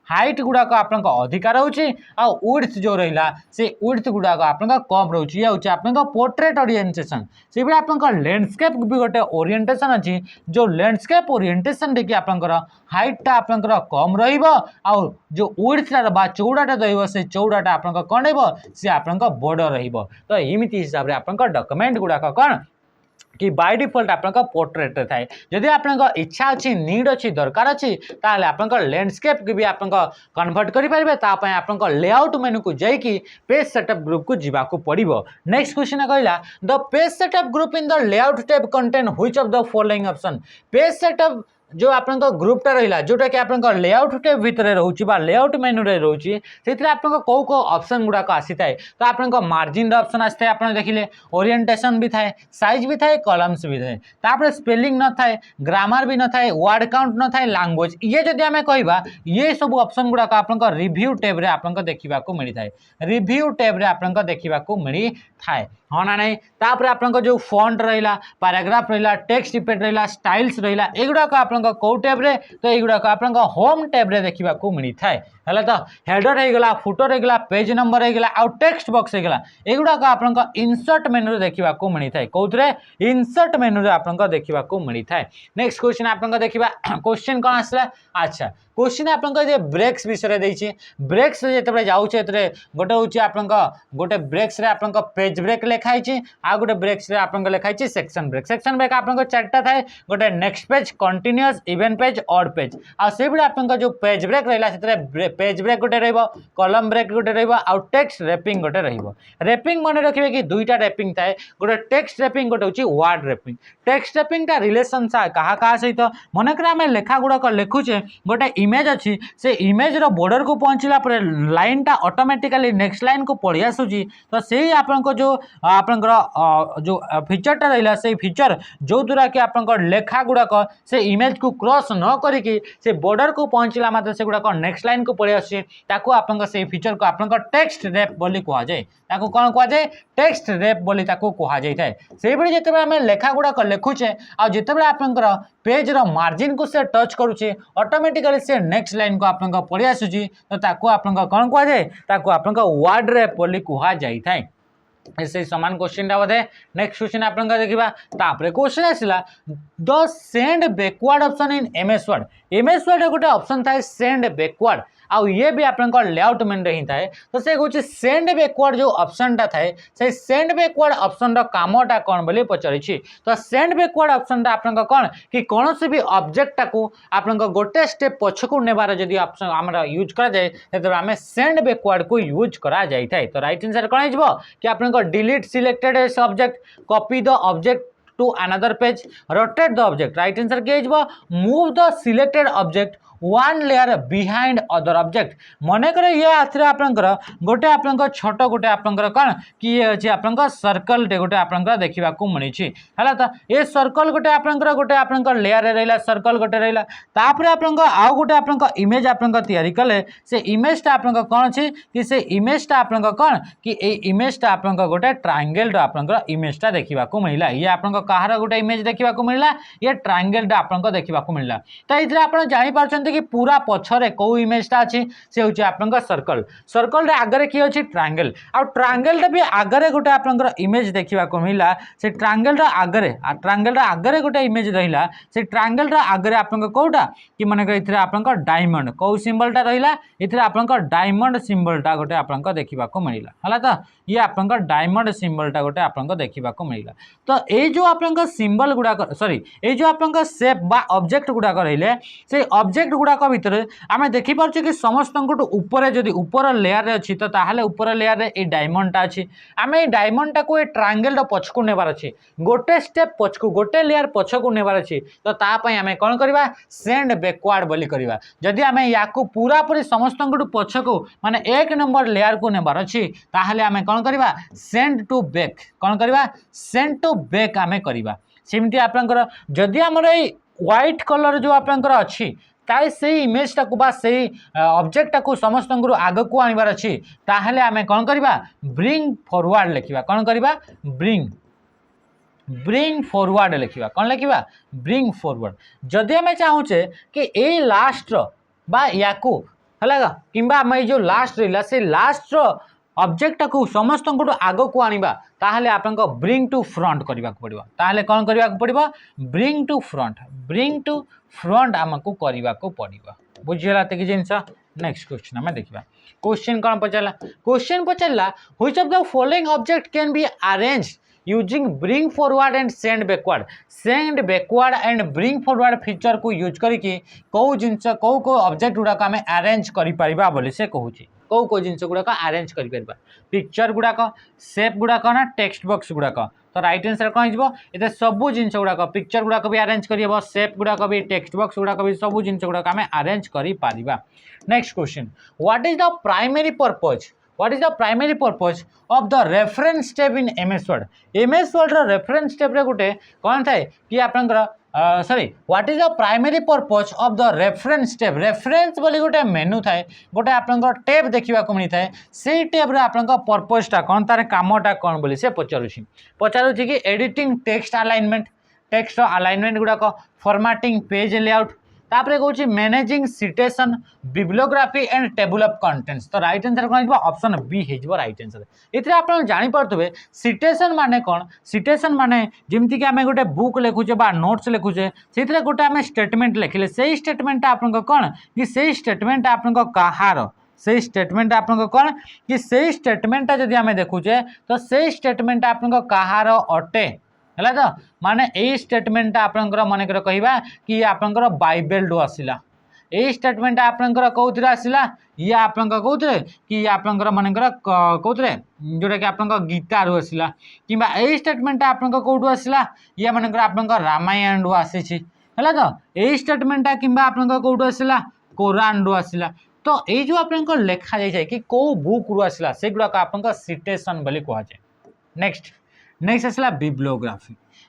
हाइट गुड़ाक आप अधिकार रोचे आ विड्थ जो रहा से विड्थ गुड़ाक आप कम रोचे ये हूँ आप पोर्ट्रेट ओरिएंटेशन से भी आप लैंडस्केप भी गोटे ओरिएंटेशन अच्छी जो लैंडस्केप ओरिएंटेशन देखिए आपंकर हाइटा आपंकर कम रहा जो विड्थटा बा चौड़ाटा रही से चौड़ाटा आप कौन सी आप बड़ तो एमती हिसाब से आप डॉक्यूमेंट गुड़ाक कौन कि बाय डिफॉल्ट आप पोर्ट्रेट थाए जदि आप इच्छा अच्छी नीड अच्छी दरकार अच्छी ताहले आप लैंडस्केप की भी आप कन्वर्ट करेंगे आप लेआउट मेनू को जाकि पेज सेटअप ग्रुप को जीवाक पड़ो। नेक्स्ट क्वेश्चन कहला the page setup group in the layout tab contain which of the following option page setup जो आपन ग्रुपटा रहा जोटा कि आप लेआउट टैब भितर रोचे लेआउट मेन्यू रे रोचे से कौ कौ ऑप्शन गुड़ाक आसी थाए तो आप मार्जिन ऑप्शन आसी आप देखिले ओरिएंटेशन भी थाए साइज भी थाए कॉलम्स भी थाए तापर स्पेलिंग न थाए ग्रामर भी न थाए वर्ड काउंट न थाए लैंग्वेज ये जदि आम कहवा ये सब ऑप्शन गुड़ाक आप रिव्यू टैब रे आप देखा मिलता है रिव्यू टैब रे आप देखा मिलता है हाँ ना नहीं तापर आप जो फॉन्ट रहा पैराग्राफ रहा टेक्स्ट इफेक्ट रहा स्टाइल्स रहा एगुड़ाक आप कौ टैब रे तो एगुड़ाक आप होम टैब रे देखा मिलता है है तो हेडर होगला फुटर होगला पेज नंबर होगला आउ टेक्स्ट बॉक्स होगला एगुड़ाक आप इंसर्ट मेन्यू देखा मिलता है कौन इंसर्ट मेन्यू आप देखा मिलता है नेक्स्ट क्वेश्चन आप देखा क्वेश्चन कौन आसला अच्छा क्वेश्चन आप ब्रेक्स विषय देती ब्रेक्स जो जाऊे गोटे हूँ आप गोटे ब्रेक्स आप पेज ब्रेक लिखाई आ गोटे ब्रेक्स आप लिखाई सेक्शन ब्रेक आप चार्टा थाए गोटे next page continuous event page odd page आसे आप जो पेज ब्रेक रहा पेज ब्रेक गोटे कॉलम ब्रेक गोटे रहा टेक्स्ट रैपिंग गोटे रैपिंग मन रखिए कि दुईटा रैपिंग थाए गोटे टेक्स्ट रैपिंग गोटे हूँ वर्ड रैपिंग टेक्स्ट रैपिंग टा रिलेशन क्या सहित मनकर आम लेखा गुड़ाक लिखुचे गोटे इमेज अच्छी से इमेज रो बॉर्डर को पहुँचला लाइन टा ऑटोमेटिकली नेक्स्ट लाइन को पड़ी आसूची तो से आपन जो जो फीचरटा रहा से फीचर जो द्वारा कि आप लेखा गुड़ाक से इमेज को क्रॉस न करिकी से बॉर्डर को पहुँचला मात्र से गुड़ाक नेक्स्ट लाइन को पड़ी आसे से फीचर को आप टेक्स्ट रैप बोली कह जाए कौन कह जाए टेक्स्ट रैप बोली कह जाए से भाई जिते आम लेखा गुड़ाक लिखुचे आ जिते आपंकर पेज रो मार्जिन को से टच करुचे ऑटोमेटिकली से नेक्स्ट लाइन को आप पड़ी आसूची तो ताको आप कौन कह जाए आप वर्ड रैप बोली कह जाए से समान क्वेश्चन बोधे नेक्स्ट क्वेश्चन आप देखा तापर क्वेश्चन आसला the send backward option in MS word गोटे ऑप्शन था सेंड बैकवर्ड आउ ये भी आप लेआउट मेन्यू ही थाए तो से कौन सेंड बैकवर्ड जो ऑप्शनटा थाए से सेंड बैकवर्ड ऑप्शन कामटा कौन बोली पचारि तो सेंड बैकवर्ड ऑप्शन आप कौन कि कौन से भी ऑब्जेक्ट को आप गोटे स्टेप पछकू नेबार जदि ऑप्शन आम यूज करा जाए तो आम सेंड बैकवर्ड को यूज करा जाए तो राइट आंसर कौन हो कि आप delete selected object copy the object to another page rotate the object right answer के move the selected object one layer behind other object मनकर ये आथरे आपनकर गोटे आपनकर छोट गोटे आपनकर कौन कि ये अच्छे आपनकर सर्कल टे गोटे आपनकर देखा मिली है तो ये सर्कल गोटे आपनकर गोटे आपनकर लेयर रहा सर्कल गोटे रहा तापर आपनकर आउ गोटे आपनकर इमेज आपनकर तैयारी कले से इमेजटा आपनकर कौन अच्छी कि से इमेजटा आपनकर कौन कि ए इमेजटा आपनकर गोटे ट्रायंगल आपनकर इमेजटा देखा मिलला ये आपनकर कहार गोटे इमेज देखा मिलला ये ट्रायंगलटा आपनकर देखा मिलला तो ये आप जापर कि पूरा पछरे कौ इमेजटा अच्छी से हूँ आप सर्कल सर्कल आगे किए अच्छी ट्रायंगल आ ट्रायंगलटा भी आगे गोटे आप इमेज देखा मिलला से ट्रायंगल आगे गोटे इमेज रहा से ट्रायंगल आगे आप कौटा कि मन कर आप डायमंड कौ सिंबलटा रहा ये आप डायमंड सिंबलटा गोटे आप देखा मिलला है तो ये आप डायमंड सिंबलटा गोटे आप देखा मिलला तो ये जो आप सिंबल गुड़ाक सॉरी ये जो आप शेप बा ऑब्जेक्ट गुड़ाक रहिले से ऑब्जेक्ट गुड़ाक भितर आम देखिपुचे कि समस्त ऊपर जदि ऊपर लेयर अच्छी तो ताहले ऊपर लेयर रे ए डायमंडटा अच्छी आम ये डायमंडटा को ट्रायंगल पछकू नेबार अच्छी गोटे स्टेप पछकू गोटे लेयर पछकू नेबार अच्छी तो तापाई आम कौन करवा सेंड बैकवर्ड बोली करवा जदि आम या पूरा पूरी समस्त पछकू माने एक नंबर लेयर को नेबार अच्छी ताहले आम कौन करवा सेंड टू बैक कौन करवा सेंड टू बैक आम करवा सेमती आपनकर जदि आमर ये व्हाइट कलर जो आपनकर अच्छी ताई से इमेजटा को से ऑब्जेक्टा को समस्त आग को आनबार अच्छी ताहले आम कौन करवा ब्रिंग फॉरवर्ड लिखा कौन करवा ब्रिंग फॉरवर्ड लिखा कौन लिखा ब्रिंग फॉरवर्ड जदि आम चाहूचे कि ए लास्ट बा याकू है कि आम जो लास्ट रहा से लास्ट ऑब्जेक्ट को समस्त आग को आनिबा ताहले आपन ब्रिंग टू फ्रंट करने को पड़ो ताहले कौन करने को पड़ो ब्रिंग टू फ्रंट आमको करने को पड़ो बुझीगला तो जिनस नेक्स्ट क्वेश्चन आम देखा क्वेश्चन कौन पचारा which of the following object can be arranged using bring forward and send backward and bring forward feature को यूज करके कौ जिनस कौ ऑब्जेक्ट गुड़ाक आम अरेंज करा बोली से कहूँ कौ जिनस गुड़ाक अरेंज कर पिक्चर गुड़ाक शेप गुड़ाक ना टेक्स्ट बॉक्स गुड़ाक तो राइट आंसर कौन हो ये सबू जिनस गुड़ाक पिक्चर गुड़ाक भी अरेंज कर सेप गुड़ाक भी टेक्स्ट बॉक्स गुड़ाक भी सब जिनस गुड़ाक आम अरेंज कर next question what is the primary purpose what is the primary purpose of the reference step in MS Word MS Word रो रेफरेंस स्टेप रे गोटे कौन थाए कि आपनकर sorry what is the primary purpose of the reference step reference बोली गोटे मेनू थाए गोटे आपनकर टैब देखा मिलता है से टैब रे आपनकर पर्पजटा कौन तार कामटा कौन बोली से पचारुछि कि एडिटिंग टेक्स्ट अलाइनमेंट गुड़ाक फॉर्मेटिंग पेज लेआउट तापरे कहूँ managing citation bibliography and table of contents तो राइट आंसर कौन हो ऑप्शन बी हो राइट आंसर ये आप जापे सिटेशन माने कौन सिटेशन माने जमती कि आम गोटे बुक लिखुचे बा नोट्स लिखुचे से गोटे आम स्टेटमेंट लिखिले से स्टेटमेंट आप कौन कि से स्टेटमेंट आप कहार से स्टेटमेंट आप कौन कि से स्टेटमेंटा जदि आम देखुचे तो से स्टेटमेंट आप कहार अटे है तो माने यही स्टेटमेंट आपंकर मनकर कहवा कि आपंकर बाइबल रू आसला यही स्टेटमेंट आपंकर कौन आसला ये आप कौन कि आपंकर मनकर कौन जोटा कि आप गीता रू आसला कि यही स्टेटमेंट आप कौटू आसला ये मनकर आप रामायण रू आसी है तो यही स्टेटमेंट कि आप कौटू आसला कोरान रू आसला तो ये जो आप लिखा जाए कि कौ बुक रू आसला से गुड़ाक आप सिटेशन बोली कहुए नेक्स्ट नेक्स्ट आसला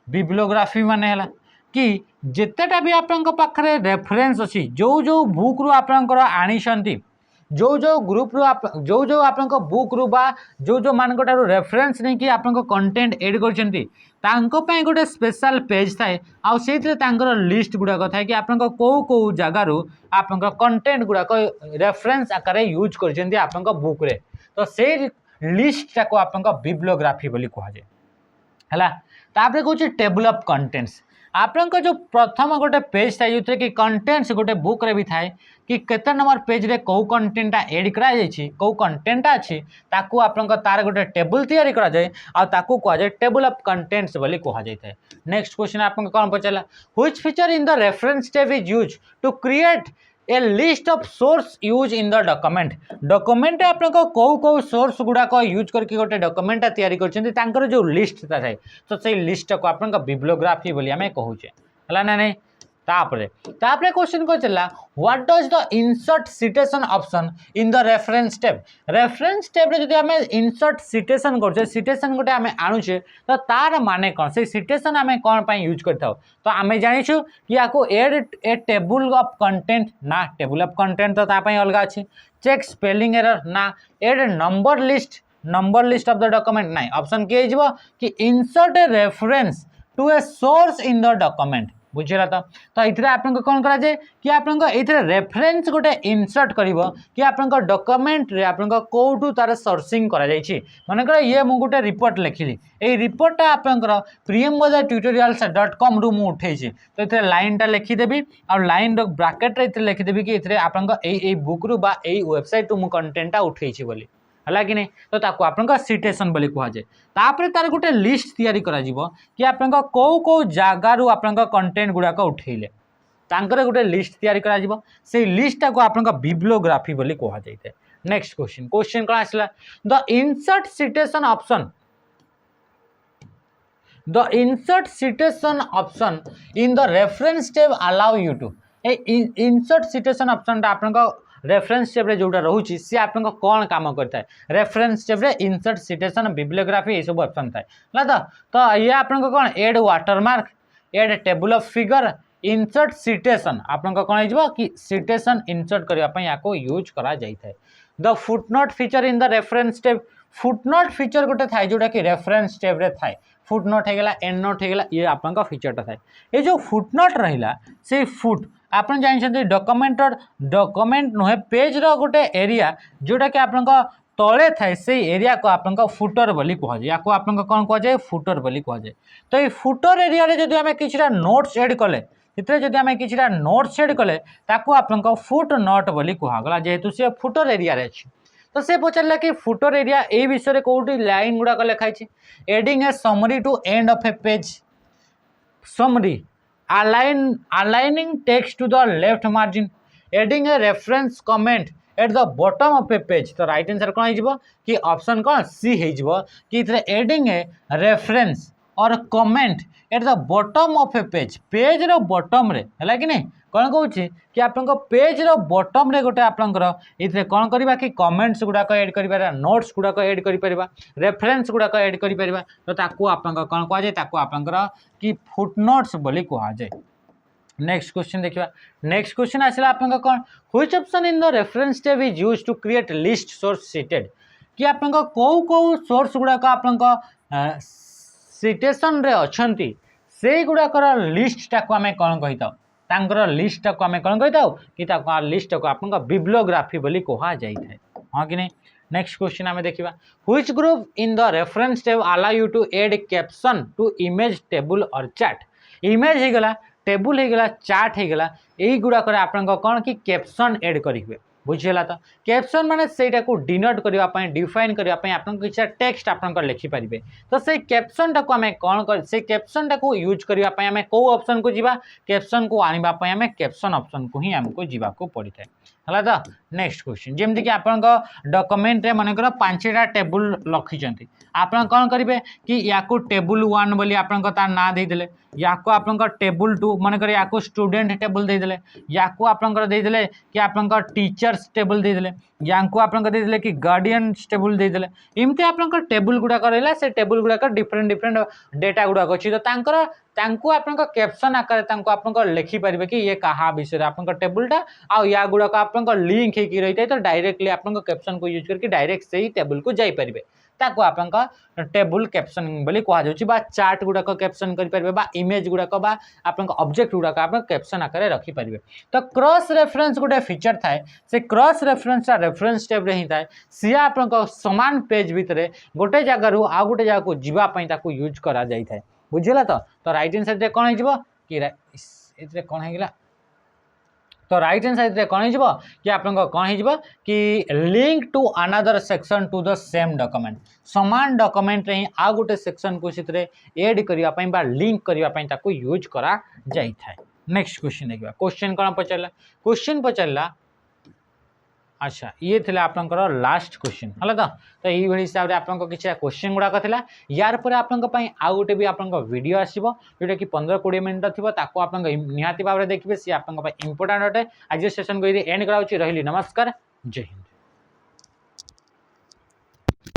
बिब्लियोग्राफी माने हला कि जितेटा भी आपन पाखरे रेफरेंस अच्छी जो जो बुक रू आपनकर आनिशंती जो ग्रुप रू जो आपन बुक रू बा जो मानकटारू रेफरेंस नहीं कि आपन कंटेंट एड करछंती तांको पय गोटे स्पेशल पेज थाए आ सेतिर तांकर लिस्ट गुड़ाक थाए कि आपन को जगारू आपन कंटेंट गुड़ाक रेफरेंस आकार यूज करछंती आपन बुक रे तो से लिस्टा को आपन बिब्लियोग्राफी बोली कहुए है तापर कौन टेबल ऑफ कंटेंट्स आपन जो प्रथम गोटे पेज था जो कि कंटेंट्स गोटे बुक रे भी थाए कि केते नंबर पेज रे कौ कंटेंटा एड करा जायछि कौ कंटेंटा अछि ताकू आपन तार गोटे टेबल तैयारी करा जाय आ ताकू कहा जाय टेबल ऑफ कंटेंट्स बोली कहा जाय नेक्स्ट क्वेश्चन आपन कौन पचाला which feature in the reference tab is used to create a list of source use in the document आपको कौ सोर्स गुड़ाक यूज करके गोटे डॉक्यूमेंट तैयारी कर जो लिस्ट थाए तो से लिस्ट को आप बिब्लियोग्राफी बोली आम कहूचे है ना नहीं तापरे क्वेश्चन को चला what does the insert citation option in the reference tab रे जदि हमें इंसर्ट सिटेशन करछे सिटेशन गोटे आम आणुचे तो तार माने कौन से सिटेशन आम कौन पाई यूज करथाउ तो आम जानिछु कि याको add a table of content ना टेबल ऑफ कंटेंट तो तापाई अलगा अछि चेक स्पेलिंग एरर ना add number list of the document ना ऑप्शन के हिजबो कि insert a reference to a source in the document बुझेगा तो ये आपको कौन करा जाए कि आपको ये रेफरेंस गोटे इनसर्ट कर कि आपको डॉक्यूमेंट रे आपको कौटू तार सोर्सिंग करा जाइछि मानकर ये मु गोटे रिपोर्ट लिखिली ये रिपोर्टा आपंकर priyambazaatutorials.com रु मु उठेछि तो ये लाइनटा लिखिदेवी और लाइन ब्राकेट रे लिखिदेवी कि ये आपंक ए बुक रु बा ए वेबसाइट रु मु कंटेंटा उठेछि बोली है कि नहीं तो ताको आपन सिटेशन बोली कहुए तापर तार गोटे लिस्ट तैयारी करा जीवो कि आपन कौ जगारू आपन कंटेंट गुड़ाक उठेले तांकर गोटे लिस्ट तैयारी करा जीवो से लिस्टा को आपन बिब्लियोग्राफी बोली कहुए नेक्स्ट क्वेश्चन कौन आसला the insert citation option in the reference tab allow you to insert citation option आपन रेफरेंस टेब रे जोटा रोची सी आपन कौन काम करता है रेफरेंस टेब रे इंसर्ट सिटेशन बिब्लियोग्राफी ये सब ऑप्शन थाए ना तो ये आपन कौन add watermark add table of figure insert citation आपन कौन हो कि सिटेशन इंसर्ट करने या यूज करा जाए the footnote feature in the reference tab footnote feature गोटे थाए जोटा कि रेफरेंस टेब रे थाए फुटनोट होगा एंड नोट होगा ये आपन फीचरटा थाए ये जो फुटनोट रहा से फुट आपन जानते डॉक्यूमेंट नुहे पेज रो गोटे एरिया जोटा कि आपन तले थाए से एरिया को आपन फुटर बोली कहुए या आपन कौन कहुए फुटर बोली कहुए तो ये फुटर एरिया रे जदि आमे किछिटा नोट्स एड कले इतरे जदि आमे किछिटा नोट्स एड कले ताको आपन फुट नोट बोली कहगला जेहेतु से फुटर एरिया रे अछि तो से पचारा कि फुटर एरिया ए विषय कौटी लाइन गुड़ाक लिखाई adding a summary to end of a page summary aligning text to the left margin adding a reference comment at the bottom of a page तो right answer कौन हो कि option कौन C हो कि adding a reference or comment at the bottom of a page रो bottom रे है कि नहीं कौन कहूँ कि आप पेज रो बॉटम रे गोटे आपंकर ये कौन करवा कि कमेंट्स गुड़ाक एड कर नोट्स गुड़ाक एड कर रेफरेन्स गुड़ाक एड कर तो ताकू आप कौन कहुए ताकू आपंकर कि फुटनोट्स बोली कहुए। नेक्स्ट क्वेश्चन देखिए नेक्स्ट क्वेश्चन आसला आप कौन which option in the reference tab is used to create list source cited कि आप कौ सोर्स गुड़ाक आप सिटेशन रे अच्छी से गुड़ाकर लिस्टा को आम कौन कही था लिस्टा को आम कौन कही था कि लिस्ट को आप बिब्लियोग्राफी बोली कहुए हाँ कि नहीं। नेक्स्ट क्वेश्चन आम देखा which group in the reference tab allow you to add caption to image table or chart image हो गला टेबुल हो गला चार्ट हो गला यही गुड़ाक कौन कि कैप्शन एड करेंगे बुझीगला तो कैप्शन माने सेटा को डिनोट करने डिफाइन करने आप किसी टेक्स्ट आप लिखिपारे तो से कैप्शन टाक आम कौन कर से कैप्शन टाक यूज करने आम कौ ऑप्शन को जीवा कैप्शन को आने आम कैप्शन ऑप्शन को ही आमको जीवाको पड़ता है तो। नेक्स्ट क्वेश्चन जमती कि आप डॉक्यूमेंट रे मनकर 5टा टेबुल लखिंट आप कौन करेंगे कि या टेबुल 1 बोली आप ना देदेले या टेबुल 2 मनकर या स्टूडेंट टेबुल देदेले या देदेले कि आप टीचर्स टेबुल देदेले या देदेले कि गार्डियंस टेबुल देदेले इमती आप टेबुल गुड़ाक रहा से टेबुल गुड़ाक डिफरेंट डिफरेंट डेटा गुड़ाक अच्छी तो आप कैप्शन आकार आप लिखिपारे कि ये क्या विषय आप टेबुलटा आ या गुड़ाक आप लिंक होकर रही है तो डायरेक्टली आप कैप्शन को यूज करके डायरेक्ट से ही टेबुल को जापरेंगे ताको आप टेबुल कैप्शन बोली कहुच्छी चार्ट गुड़ाक कैप्शन करेंगे इमेज गुड़ाक आप ऑब्जेक्ट गुड़ाक आप कैप्शन आकार रखिपारे। तो क्रॉस रेफरेंस गोटे फीचर थाए से क्रॉस रेफरेंस रेफरेंस टेब रे ही थाए सी आप समान पेज भितर गोटे जगार आउ गोटे जगह को जीवाई यूज करा जाए बुझीगला तो राइट हैंड साइड कौन हो कि कौन होगा तो राइट हैंड साइड कौन हो कि आप कौन हो कि link to another section to the same document समान डॉक्यूमेंट रे आउ गोटे सेक्शन को एड करने लिंक करने यूज करा जाए। नेक्स्ट क्वेश्चन देखा क्वेश्चन कौन पचारा क्वेश्चन पचारा अच्छा ये थे आपंकर लास्ट क्वेश्चन है तो ये हिसाब से आप किसी क्वेश्चन गुड़ाक था यार पर आउ गोटे भी आप वीडियो आसो जोटा कि 15-20 मिनट थी आप निहाती भाव में देखिए सी आप इंपोर्टाट अटे आज सेशन को एंड कराऊँ रही नमस्कार जय हिंद।